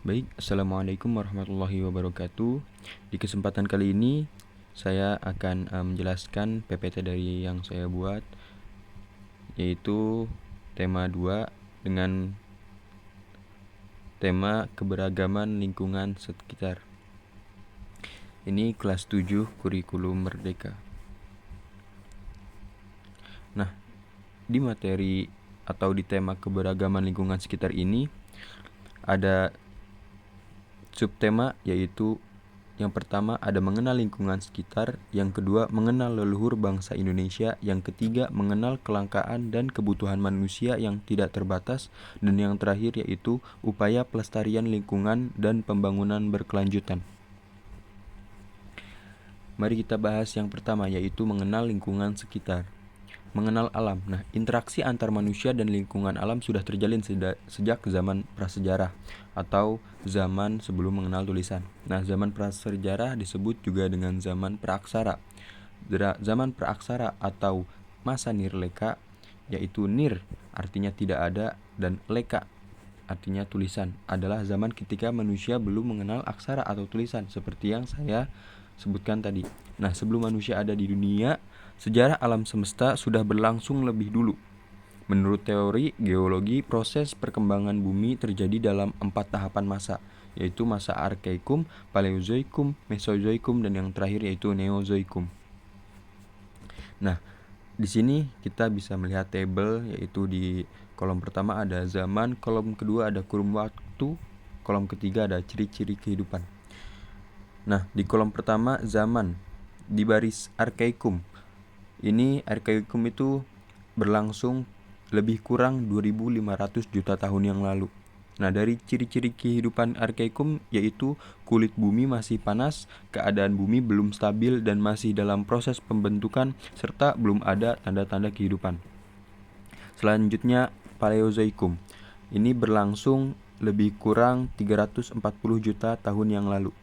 Baik, Assalamualaikum warahmatullahi wabarakatuh. Di kesempatan kali ini saya akan menjelaskan PPT dari yang saya buat, yaitu tema 2 dengan tema keberagaman lingkungan sekitar. Ini kelas 7 kurikulum merdeka. Nah, di materi atau di tema keberagaman lingkungan sekitar ini ada subtema, yaitu yang pertama ada mengenal lingkungan sekitar, yang kedua mengenal leluhur bangsa Indonesia, yang ketiga mengenal kelangkaan dan kebutuhan manusia yang tidak terbatas, dan yang terakhir yaitu upaya pelestarian lingkungan dan pembangunan berkelanjutan. Mari kita bahas yang pertama, yaitu mengenal lingkungan sekitar. Mengenal alam. Nah, interaksi antar manusia dan lingkungan alam sudah terjalin sejak zaman prasejarah atau zaman sebelum mengenal tulisan. Nah, zaman prasejarah disebut juga dengan zaman praaksara. Zaman praaksara atau masa nirleka, yaitu nir artinya tidak ada dan leka artinya tulisan, adalah zaman ketika manusia belum mengenal aksara atau tulisan seperti yang saya sebutkan tadi. Nah, sebelum manusia ada di dunia, sejarah alam semesta sudah berlangsung lebih dulu. Menurut teori geologi, proses perkembangan bumi terjadi dalam 4 tahapan masa, yaitu masa Arkeikum, Paleozoikum, Mesozoikum, dan yang terakhir yaitu Neozoikum. Nah, di sini kita bisa melihat tabel, yaitu di kolom pertama ada zaman, kolom kedua ada kurun waktu, kolom ketiga ada ciri-ciri kehidupan. Nah, di kolom pertama zaman, di baris Arkeikum. Ini Arkeikum itu berlangsung lebih kurang 2500 juta tahun yang lalu. Nah, dari ciri-ciri kehidupan Arkeikum yaitu kulit bumi masih panas, keadaan bumi belum stabil dan masih dalam proses pembentukan, serta belum ada tanda-tanda kehidupan. Selanjutnya Paleozoikum. Ini berlangsung lebih kurang 340 juta tahun yang lalu.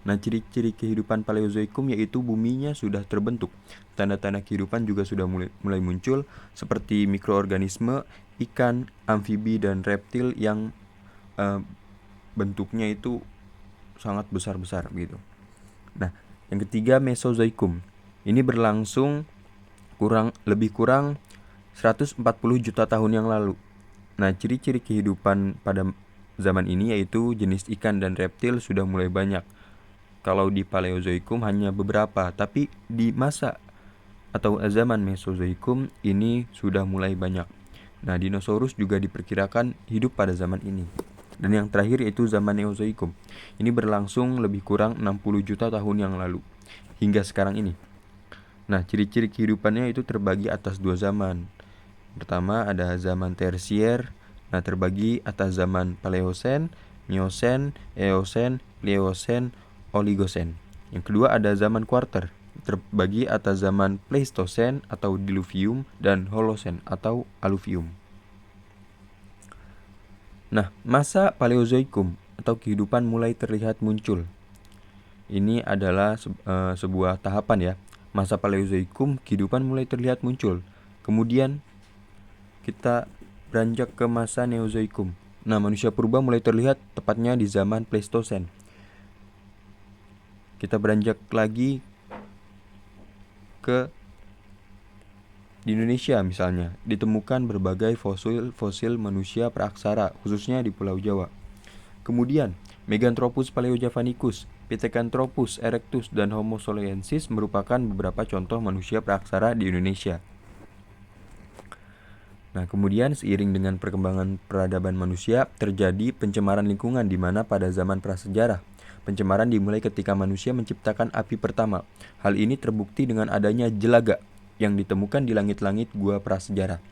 Nah, ciri-ciri kehidupan Paleozoikum yaitu buminya sudah terbentuk. Tanda-tanda kehidupan juga sudah mulai muncul, seperti mikroorganisme, ikan, amfibi, dan reptil yang bentuknya itu sangat besar-besar gitu. Nah, yang ketiga Mesozoikum. Ini berlangsung lebih kurang 140 juta tahun yang lalu. Nah, ciri-ciri kehidupan pada zaman ini yaitu jenis ikan dan reptil sudah mulai banyak. Kalau di Paleozoikum hanya beberapa, tapi di masa atau zaman Mesozoikum ini sudah mulai banyak. Nah, dinosaurus juga diperkirakan hidup pada zaman ini. Dan yang terakhir yaitu zaman Neozoikum. Ini berlangsung lebih kurang 60 juta tahun yang lalu hingga sekarang ini. Nah, ciri-ciri kehidupannya itu terbagi atas 2 zaman. Pertama ada zaman tersier. Nah, terbagi atas zaman Paleosen, Miosen, Eosen, Pliocene, Oligosen. Yang kedua ada zaman kuarter, terbagi atas zaman Pleistosen atau Diluvium dan Holosen atau Aluvium. Nah, masa Paleozoikum atau kehidupan mulai terlihat muncul. Ini adalah sebuah tahapan ya. Masa Paleozoikum, kehidupan mulai terlihat muncul. Kemudian kita beranjak ke masa Neozoikum. Nah, manusia purba mulai terlihat tepatnya di zaman Pleistosen. Kita beranjak lagi ke di Indonesia misalnya, ditemukan berbagai fosil manusia praaksara, khususnya di Pulau Jawa. Kemudian, Meganthropus paleojavanicus, Pithecanthropus erectus, dan Homo soleensis merupakan beberapa contoh manusia praaksara di Indonesia. Nah, kemudian seiring dengan perkembangan peradaban manusia, terjadi pencemaran lingkungan di mana pada zaman prasejarah, pencemaran dimulai ketika manusia menciptakan api pertama. Hal ini terbukti dengan adanya jelaga yang ditemukan di langit-langit gua prasejarah.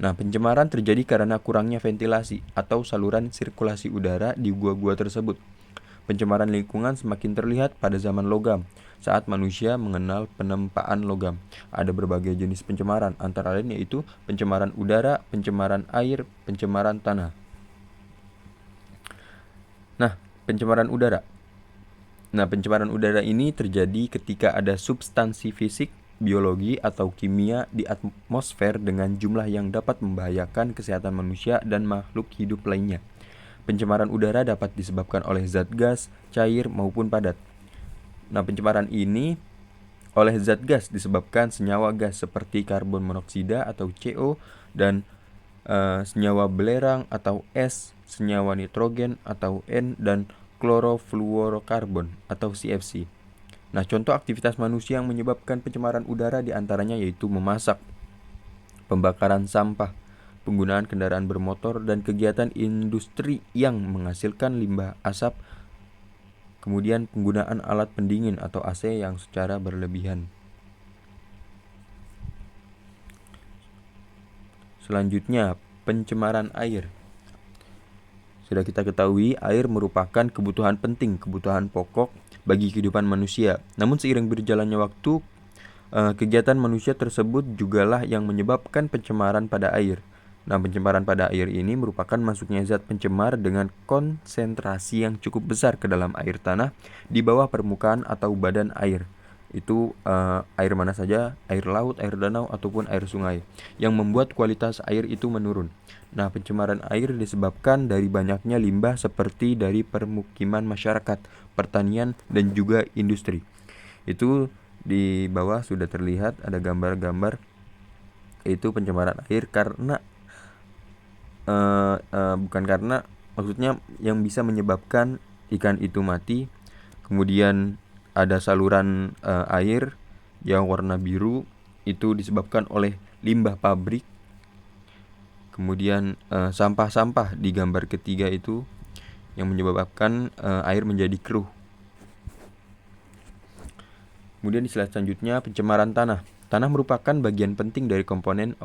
Nah, pencemaran terjadi karena kurangnya ventilasi atau saluran sirkulasi udara di gua-gua tersebut. Pencemaran lingkungan semakin terlihat pada zaman logam, saat manusia mengenal penempaan logam. Ada berbagai jenis pencemaran, antara lain yaitu pencemaran udara, pencemaran air, pencemaran tanah. Nah, pencemaran udara. Pencemaran udara ini terjadi ketika ada substansi fisik, biologi, atau kimia di atmosfer dengan jumlah yang dapat membahayakan kesehatan manusia dan makhluk hidup lainnya. Pencemaran udara dapat disebabkan oleh zat gas, cair, maupun padat. Nah, pencemaran ini oleh zat gas disebabkan senyawa gas seperti karbon monoksida atau CO dan senyawa belerang atau S, senyawa nitrogen atau N, dan klorofluorokarbon atau CFC. Nah, contoh aktivitas manusia yang menyebabkan pencemaran udara diantaranya yaitu memasak, pembakaran sampah, penggunaan kendaraan bermotor, dan kegiatan industri yang menghasilkan limbah asap, kemudian penggunaan alat pendingin atau AC yang secara berlebihan. Selanjutnya, pencemaran air. Sudah kita ketahui, air merupakan kebutuhan penting, kebutuhan pokok bagi kehidupan manusia. Namun seiring berjalannya waktu, kegiatan manusia tersebut jugalah yang menyebabkan pencemaran pada air. Nah, pencemaran pada air ini merupakan masuknya zat pencemar dengan konsentrasi yang cukup besar ke dalam air tanah di bawah permukaan atau badan air. Itu air mana saja, air laut, air danau, ataupun air sungai, yang membuat kualitas air itu menurun. Nah, pencemaran air disebabkan dari banyaknya limbah seperti dari permukiman masyarakat, pertanian, dan juga industri. Itu di bawah sudah terlihat ada gambar-gambar, itu pencemaran air karena bukan karena, maksudnya yang bisa menyebabkan ikan itu mati. Kemudian ada saluran air yang warna biru, itu disebabkan oleh limbah pabrik. Kemudian sampah-sampah di gambar ketiga itu yang menyebabkan air menjadi keruh. Kemudian di slide selanjutnya, pencemaran tanah. Tanah merupakan bagian penting dari komponen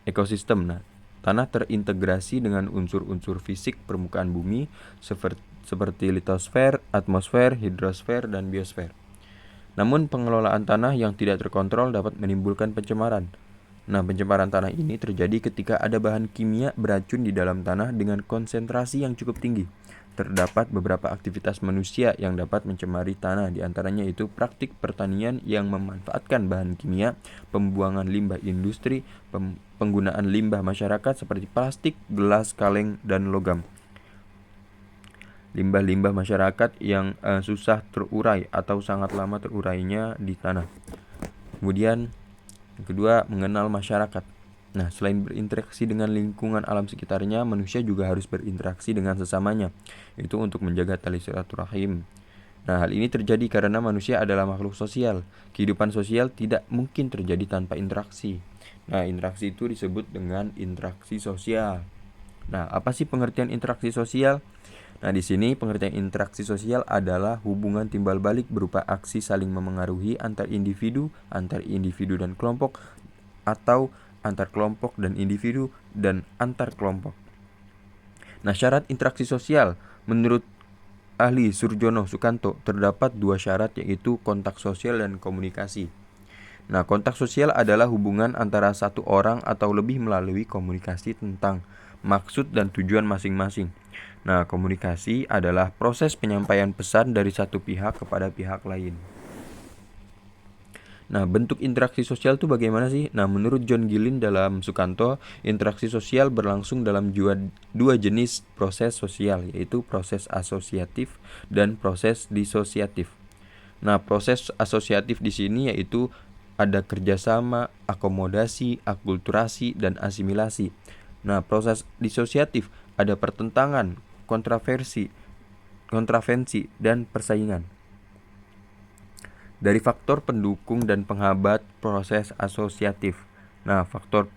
ekosistem. Nah, tanah terintegrasi dengan unsur-unsur fisik permukaan bumi seperti litosfer, atmosfer, hidrosfer, dan biosfer. Namun pengelolaan tanah yang tidak terkontrol dapat menimbulkan pencemaran. Nah, pencemaran tanah ini terjadi ketika ada bahan kimia beracun di dalam tanah dengan konsentrasi yang cukup tinggi. Terdapat beberapa aktivitas manusia yang dapat mencemari tanah, diantaranya itu praktik pertanian yang memanfaatkan bahan kimia, pembuangan limbah industri, penggunaan limbah masyarakat seperti plastik, gelas, kaleng, dan logam. Limbah-limbah masyarakat yang susah terurai atau sangat lama terurainya di tanah. Kemudian yang kedua, mengenal masyarakat. Nah, selain berinteraksi dengan lingkungan alam sekitarnya, manusia juga harus berinteraksi dengan sesamanya, itu untuk menjaga tali silaturahim. Nah, hal ini terjadi karena manusia adalah makhluk sosial. Kehidupan sosial tidak mungkin terjadi tanpa interaksi. Nah, interaksi itu disebut dengan interaksi sosial. Nah, apa sih pengertian interaksi sosial? Nah, di sini pengertian interaksi sosial adalah hubungan timbal balik berupa aksi saling memengaruhi antar individu dan kelompok, atau antar kelompok dan individu, dan antar kelompok. Nah, syarat interaksi sosial menurut ahli Surjono Sukanto terdapat 2 syarat, yaitu kontak sosial dan komunikasi. Nah, kontak sosial adalah hubungan antara satu orang atau lebih melalui komunikasi tentang maksud dan tujuan masing-masing. Nah, komunikasi adalah proses penyampaian pesan dari satu pihak kepada pihak lain. Nah, bentuk interaksi sosial itu bagaimana sih? Nah, menurut John Gillin dalam Sukanto, interaksi sosial berlangsung dalam dua jenis proses sosial, yaitu proses asosiatif dan proses disosiatif. Nah, proses asosiatif di sini yaitu ada kerjasama, akomodasi, akulturasi, dan asimilasi. Nah, proses disosiatif ada pertentangan, kontravensi, dan persaingan. Dari faktor pendukung dan penghambat proses asosiatif. Nah, faktor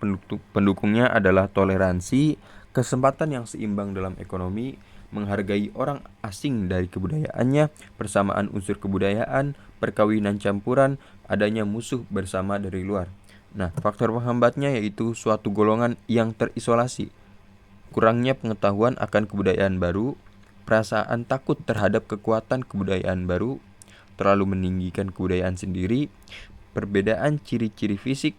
pendukungnya adalah toleransi, kesempatan yang seimbang dalam ekonomi, menghargai orang asing dari kebudayaannya, persamaan unsur kebudayaan, perkawinan campuran, adanya musuh bersama dari luar. Nah, faktor penghambatnya yaitu suatu golongan yang terisolasi, kurangnya pengetahuan akan kebudayaan baru, perasaan takut terhadap kekuatan kebudayaan baru, terlalu meninggikan kebudayaan sendiri, perbedaan ciri-ciri fisik,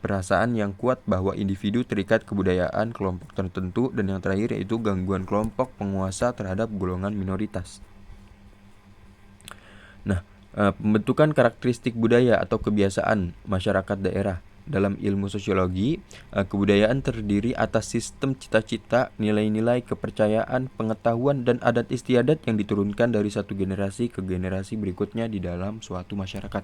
perasaan yang kuat bahwa individu terikat kebudayaan kelompok tertentu, dan yang terakhir yaitu gangguan kelompok penguasa terhadap golongan minoritas. Nah, pembentukan karakteristik budaya atau kebiasaan masyarakat daerah. dalam ilmu sosiologi, kebudayaan terdiri atas sistem cita-cita, nilai-nilai, kepercayaan, pengetahuan, dan adat istiadat yang diturunkan dari satu generasi ke generasi berikutnya di dalam suatu masyarakat.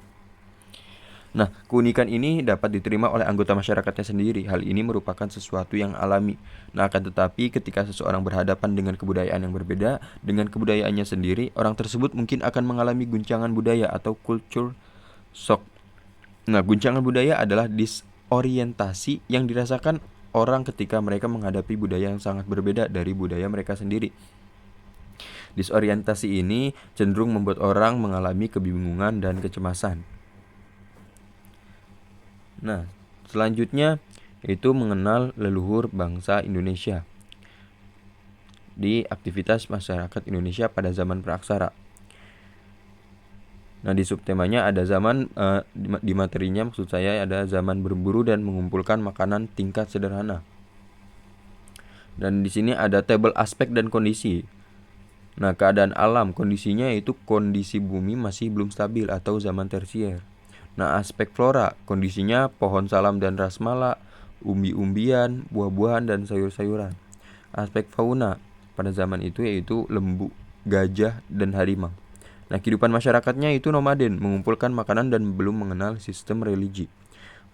Nah, keunikan ini dapat diterima oleh anggota masyarakatnya sendiri. Hal ini merupakan sesuatu yang alami. Nah, akan tetapi ketika seseorang berhadapan dengan kebudayaan yang berbeda dengan kebudayaannya sendiri, orang tersebut mungkin akan mengalami guncangan budaya atau culture shock. Nah, guncangan budaya adalah disorientasi yang dirasakan orang ketika mereka menghadapi budaya yang sangat berbeda dari budaya mereka sendiri. Disorientasi ini cenderung membuat orang mengalami kebingungan dan kecemasan. Nah, selanjutnya itu mengenal leluhur bangsa Indonesia di aktivitas masyarakat Indonesia pada zaman praaksara. Nah, di subtemanya ada zaman di materinya maksud saya ada zaman berburu dan mengumpulkan makanan tingkat sederhana. Dan di sini ada tabel aspek dan kondisi. Nah, keadaan alam kondisinya itu kondisi bumi masih belum stabil atau zaman tersier. Nah, aspek flora kondisinya pohon salam dan rasmala, umbi-umbian, buah-buahan dan sayur-sayuran. Aspek fauna pada zaman itu yaitu lembu, gajah dan harimau. Nah, kehidupan masyarakatnya itu nomaden, mengumpulkan makanan dan belum mengenal sistem religi.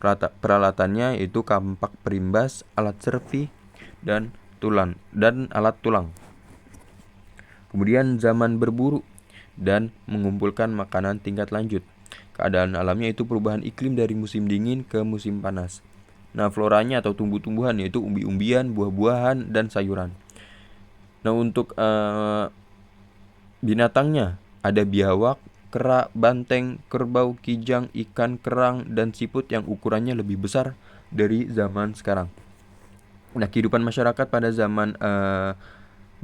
Peralatannya itu kampak perimbas, alat servi dan alat tulang. Kemudian zaman berburu dan mengumpulkan makanan tingkat lanjut. Keadaan alamnya itu perubahan iklim dari musim dingin ke musim panas. Nah, floranya atau tumbuh-tumbuhan yaitu umbi-umbian, buah-buahan, dan sayuran. Nah, untuk binatangnya ada biawak, kera, banteng, kerbau, kijang, ikan, kerang, dan siput yang ukurannya lebih besar dari zaman sekarang. Nah, kehidupan masyarakat pada zaman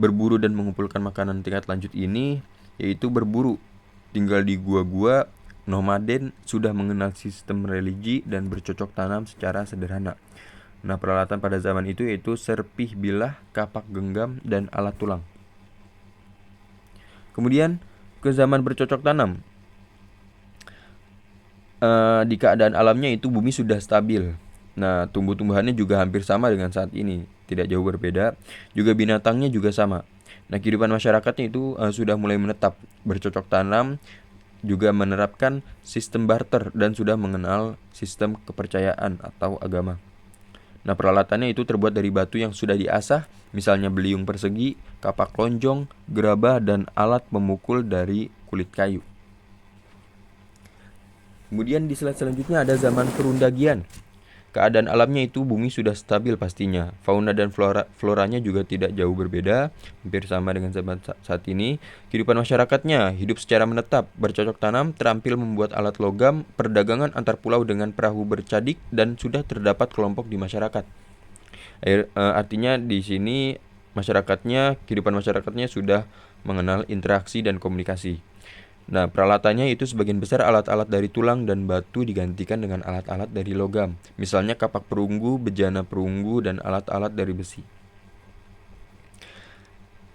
berburu dan mengumpulkan makanan tingkat lanjut ini yaitu berburu, tinggal di gua-gua, nomaden, sudah mengenal sistem religi dan bercocok tanam secara sederhana. Nah, peralatan pada zaman itu yaitu serpih bilah, kapak genggam, dan alat tulang. Kemudian ke zaman bercocok tanam. Di keadaan alamnya itu bumi sudah stabil. Nah, tumbuh-tumbuhannya juga hampir sama dengan saat ini, tidak jauh berbeda. Juga binatangnya juga sama. Nah, kehidupan masyarakatnya itu sudah mulai menetap, bercocok tanam, juga menerapkan sistem barter dan sudah mengenal sistem kepercayaan atau agama. Nah, peralatannya itu terbuat dari batu yang sudah diasah, misalnya beliung persegi, kapak lonjong, gerabah, dan alat pemukul dari kulit kayu. Kemudian di slide selanjutnya ada zaman perundagian. Keadaan alamnya itu bumi sudah stabil pastinya. Fauna dan floranya juga tidak jauh berbeda, hampir sama dengan zaman saat ini. Kehidupan masyarakatnya hidup secara menetap, bercocok tanam, terampil membuat alat logam, perdagangan antar pulau dengan perahu bercadik, dan sudah terdapat kelompok di masyarakat. Artinya di sini kehidupan masyarakatnya sudah mengenal interaksi dan komunikasi. Nah, peralatannya itu sebagian besar alat-alat dari tulang dan batu digantikan dengan alat-alat dari logam. Misalnya kapak perunggu, bejana perunggu, dan alat-alat dari besi.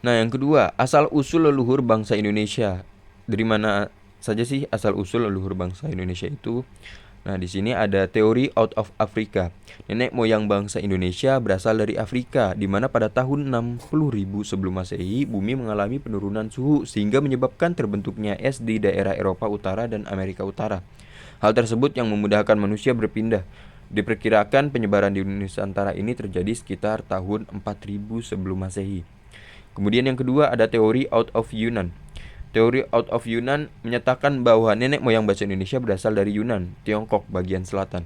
Nah, yang kedua, asal-usul leluhur bangsa Indonesia. Dari mana saja sih asal-usul leluhur bangsa Indonesia itu? Nah, di sini ada teori out of Africa. Nenek moyang bangsa Indonesia berasal dari Afrika, di mana pada tahun 60.000 sebelum Masehi, bumi mengalami penurunan suhu sehingga menyebabkan terbentuknya es di daerah Eropa Utara dan Amerika Utara. Hal tersebut yang memudahkan manusia berpindah. Diperkirakan penyebaran di Nusantara ini terjadi sekitar tahun 4000 sebelum Masehi. Kemudian yang kedua ada teori out of Yunan. Teori out of Yunan menyatakan bahwa nenek moyang bangsa Indonesia berasal dari Yunan, Tiongkok bagian selatan.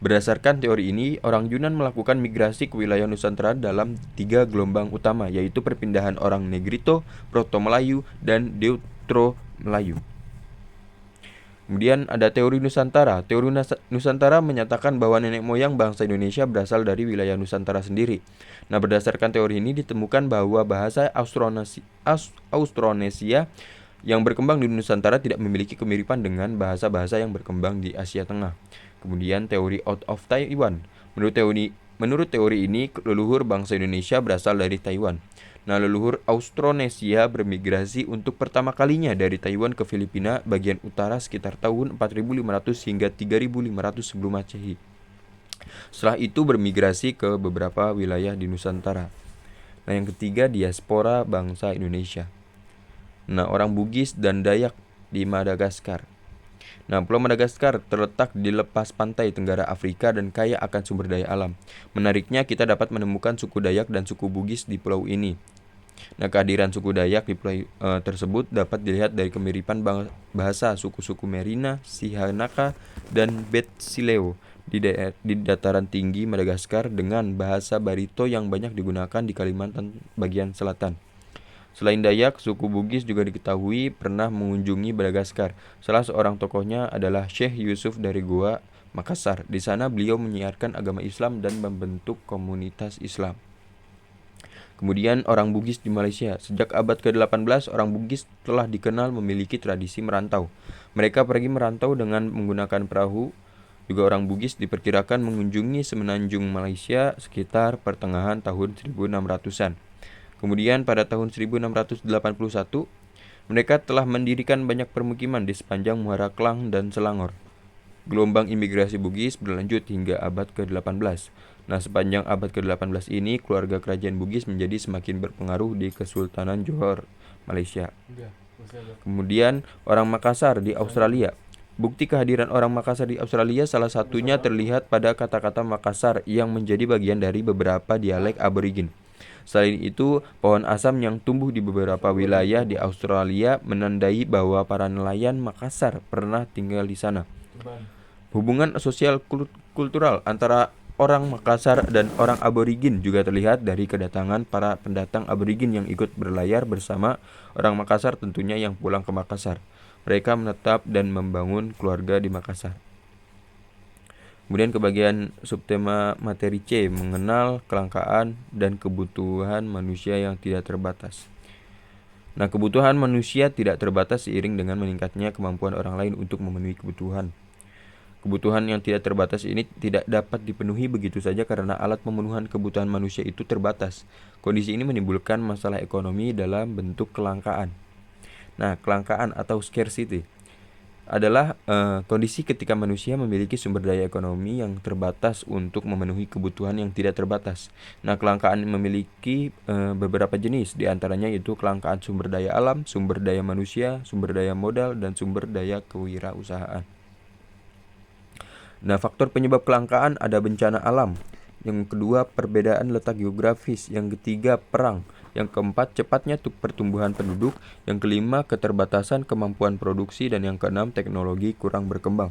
Berdasarkan teori ini, orang Yunan melakukan migrasi ke wilayah Nusantara dalam 3 gelombang utama, yaitu perpindahan orang Negrito, Proto-Melayu, dan Deutero-Melayu. Kemudian ada teori Nusantara. Teori Nusantara menyatakan bahwa nenek moyang bangsa Indonesia berasal dari wilayah Nusantara sendiri. Nah, berdasarkan teori ini ditemukan bahwa bahasa Austronesia yang berkembang di Nusantara tidak memiliki kemiripan dengan bahasa-bahasa yang berkembang di Asia Tengah. Kemudian teori out of Taiwan. Menurut teori ini, leluhur bangsa Indonesia berasal dari Taiwan. Nah, leluhur Austronesia bermigrasi untuk pertama kalinya dari Taiwan ke Filipina bagian utara sekitar tahun 4500 hingga 3500 sebelum Masehi. Setelah itu bermigrasi ke beberapa wilayah di Nusantara. Nah, yang ketiga diaspora bangsa Indonesia. Nah, orang Bugis dan Dayak di Madagaskar. Nah, Pulau Madagaskar terletak di lepas pantai tenggara Afrika dan kaya akan sumber daya alam. Menariknya, kita dapat menemukan suku Dayak dan suku Bugis di pulau ini. Nah, kehadiran suku Dayak di pulau tersebut dapat dilihat dari kemiripan bahasa suku-suku Merina, Sihanoka, dan Betsileo di dataran tinggi Madagaskar dengan bahasa Barito yang banyak digunakan di Kalimantan bagian selatan. Selain Dayak, suku Bugis juga diketahui pernah mengunjungi Madagaskar. Salah seorang tokohnya adalah Syekh Yusuf dari Goa, Makassar. Di sana beliau menyiarkan agama Islam dan membentuk komunitas Islam. Kemudian orang Bugis di Malaysia. Sejak abad ke-18, orang Bugis telah dikenal memiliki tradisi merantau. Mereka pergi merantau dengan menggunakan perahu. Juga orang Bugis diperkirakan mengunjungi semenanjung Malaysia sekitar pertengahan tahun 1600-an. Kemudian pada tahun 1681, mereka telah mendirikan banyak permukiman di sepanjang Muara Klang dan Selangor. Gelombang imigrasi Bugis berlanjut hingga abad ke-18. Nah, sepanjang abad ke-18 ini, keluarga kerajaan Bugis menjadi semakin berpengaruh di Kesultanan Johor, Malaysia. Kemudian orang Makassar di Australia. Bukti kehadiran orang Makassar di Australia salah satunya terlihat pada kata-kata Makassar yang menjadi bagian dari beberapa dialek aborigin. Selain itu, pohon asam yang tumbuh di beberapa wilayah di Australia menandai bahwa para nelayan Makassar pernah tinggal di sana. Hubungan sosial kultural antara orang Makassar dan orang aborigin juga terlihat dari kedatangan para pendatang aborigin yang ikut berlayar bersama orang Makassar, tentunya yang pulang ke Makassar. Mereka menetap dan membangun keluarga di Makassar. Kemudian ke bagian subtema materi C, mengenal kelangkaan dan kebutuhan manusia yang tidak terbatas. Nah, kebutuhan manusia tidak terbatas seiring dengan meningkatnya kemampuan orang lain untuk memenuhi kebutuhan. Kebutuhan yang tidak terbatas ini tidak dapat dipenuhi begitu saja karena alat pemenuhan kebutuhan manusia itu terbatas. Kondisi ini menimbulkan masalah ekonomi dalam bentuk kelangkaan. Nah, kelangkaan atau scarcity adalah kondisi ketika manusia memiliki sumber daya ekonomi yang terbatas untuk memenuhi kebutuhan yang tidak terbatas. Nah, kelangkaan memiliki beberapa jenis, diantaranya yaitu kelangkaan sumber daya alam, sumber daya manusia, sumber daya modal, dan sumber daya kewirausahaan. Nah, faktor penyebab kelangkaan ada bencana alam. Yang kedua, perbedaan letak geografis. Yang ketiga, perang. Yang keempat, cepatnya pertumbuhan penduduk. Yang kelima, keterbatasan kemampuan produksi. Dan yang keenam, teknologi kurang berkembang.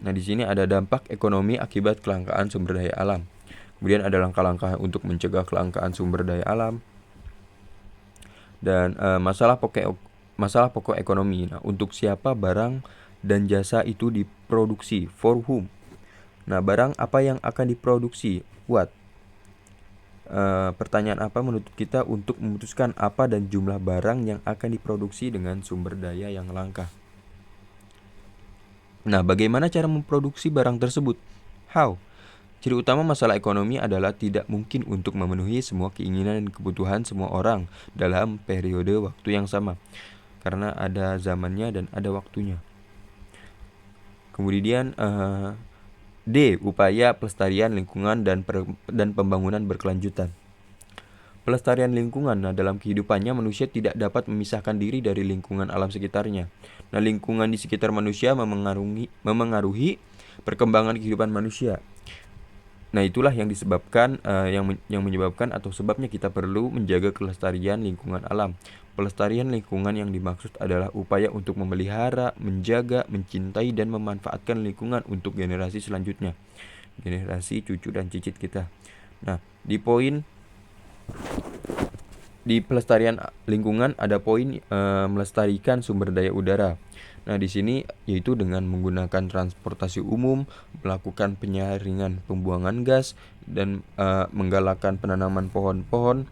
Nah, di sini ada dampak ekonomi akibat kelangkaan sumber daya alam. Kemudian ada langkah-langkah untuk mencegah kelangkaan sumber daya alam. Dan masalah pokok ekonomi. Nah, untuk siapa barang dan jasa itu diproduksi? For whom? Nah, barang apa yang akan diproduksi? What? Pertanyaan apa menurut kita untuk memutuskan apa dan jumlah barang yang akan diproduksi dengan sumber daya yang langka? Nah, bagaimana cara memproduksi barang tersebut? How? Ciri utama masalah ekonomi adalah tidak mungkin untuk memenuhi semua keinginan dan kebutuhan semua orang dalam periode waktu yang sama, karena ada zamannya dan ada waktunya. Kemudian D. Upaya pelestarian lingkungan dan pembangunan berkelanjutan. Pelestarian lingkungan. Nah, dalam kehidupannya manusia tidak dapat memisahkan diri dari lingkungan alam sekitarnya. Nah, lingkungan di sekitar manusia memengaruhi perkembangan kehidupan manusia. Nah, itulah yang disebabkan yang menyebabkan atau sebabnya kita perlu menjaga kelestarian lingkungan alam. Pelestarian lingkungan yang dimaksud adalah upaya untuk memelihara, menjaga, mencintai, dan memanfaatkan lingkungan untuk generasi selanjutnya. Generasi cucu dan cicit kita. Nah, di pelestarian lingkungan ada poin melestarikan sumber daya udara. Nah, di sini yaitu dengan menggunakan transportasi umum, melakukan penyaringan pembuangan gas, dan menggalakkan penanaman pohon-pohon.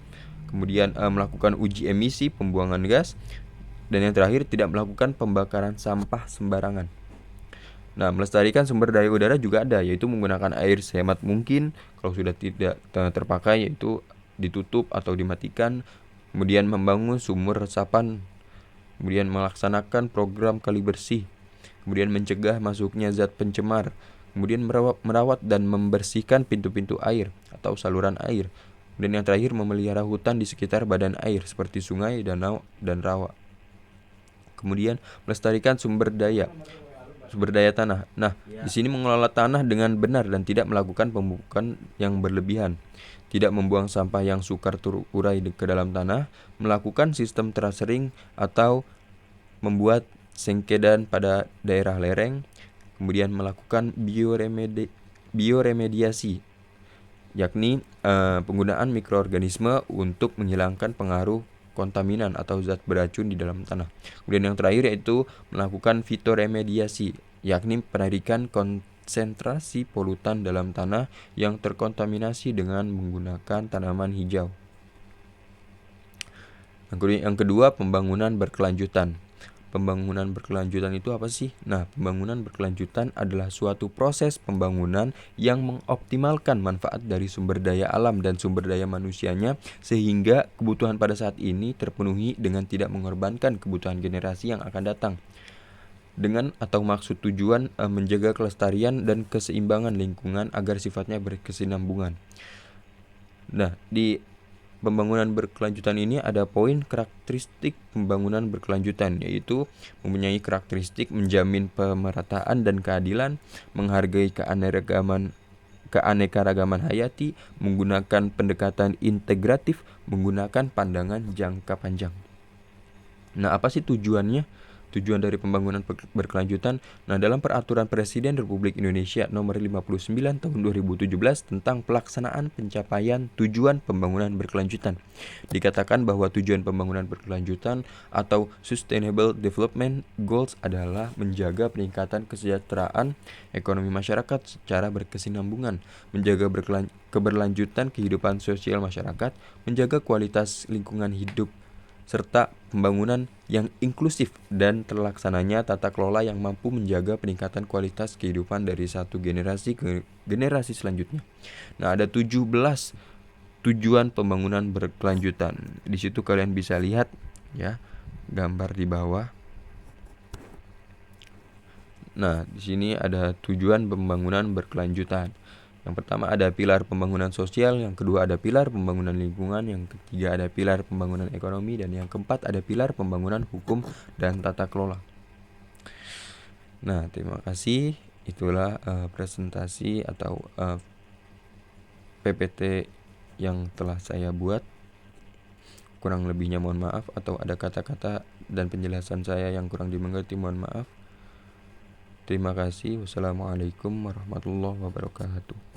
Kemudian melakukan uji emisi pembuangan gas, dan yang terakhir tidak melakukan pembakaran sampah sembarangan. Nah, melestarikan sumber daya udara juga ada, yaitu menggunakan air sehemat mungkin. Kalau sudah tidak terpakai, yaitu ditutup atau dimatikan. Kemudian membangun sumur resapan. Kemudian melaksanakan program kali bersih. kemudian mencegah masuknya zat pencemar, kemudian merawat dan membersihkan pintu-pintu air atau saluran air, dan yang terakhir memelihara hutan di sekitar badan air seperti sungai, danau, dan rawa. Kemudian melestarikan sumber daya tanah. Nah, di sini mengelola tanah dengan benar dan tidak melakukan pemupukan yang berlebihan, tidak membuang sampah yang sukar terurai ke dalam tanah, melakukan sistem terasering atau membuat sengkedan pada daerah lereng, kemudian melakukan bioremediasi, yakni penggunaan mikroorganisme untuk menghilangkan pengaruh kontaminan atau zat beracun di dalam tanah. Kemudian yang terakhir yaitu melakukan fitoremediasi, yakni penarikan konsentrasi polutan dalam tanah yang terkontaminasi dengan menggunakan tanaman hijau. Yang kedua, pembangunan berkelanjutan. Pembangunan berkelanjutan itu apa sih? Nah, pembangunan berkelanjutan adalah suatu proses pembangunan yang mengoptimalkan manfaat dari sumber daya alam dan sumber daya manusianya sehingga kebutuhan pada saat ini terpenuhi dengan tidak mengorbankan kebutuhan generasi yang akan datang. Dengan atau maksud tujuan menjaga kelestarian dan keseimbangan lingkungan agar sifatnya berkesinambungan. Nah, di pembangunan berkelanjutan ini ada poin karakteristik pembangunan berkelanjutan, yaitu mempunyai karakteristik menjamin pemerataan dan keadilan, menghargai keanekaragaman hayati, menggunakan pendekatan integratif, menggunakan pandangan jangka panjang. Nah, apa sih tujuannya? Tujuan dari pembangunan berkelanjutan. Nah, dalam Peraturan Presiden Republik Indonesia Nomor 59 Tahun 2017 tentang pelaksanaan pencapaian tujuan pembangunan berkelanjutan, dikatakan bahwa tujuan pembangunan berkelanjutan atau Sustainable Development Goals adalah menjaga peningkatan kesejahteraan ekonomi masyarakat secara berkesinambungan, menjaga keberlanjutan kehidupan sosial masyarakat, menjaga kualitas lingkungan hidup, serta pembangunan yang inklusif dan terlaksananya tata kelola yang mampu menjaga peningkatan kualitas kehidupan dari satu generasi ke generasi selanjutnya. Nah, ada 17 tujuan pembangunan berkelanjutan. Di situ kalian bisa lihat ya, gambar di bawah. Nah, di sini ada tujuan pembangunan berkelanjutan. Yang pertama ada pilar pembangunan sosial, yang kedua ada pilar pembangunan lingkungan, yang ketiga ada pilar pembangunan ekonomi, dan yang keempat ada pilar pembangunan hukum dan tata kelola. Nah, terima kasih. Itulah presentasi atau PPT yang telah saya buat. Kurang lebihnya mohon maaf, atau ada kata-kata dan penjelasan saya yang kurang dimengerti mohon maaf. Terima kasih. Wassalamualaikum warahmatullahi wabarakatuh.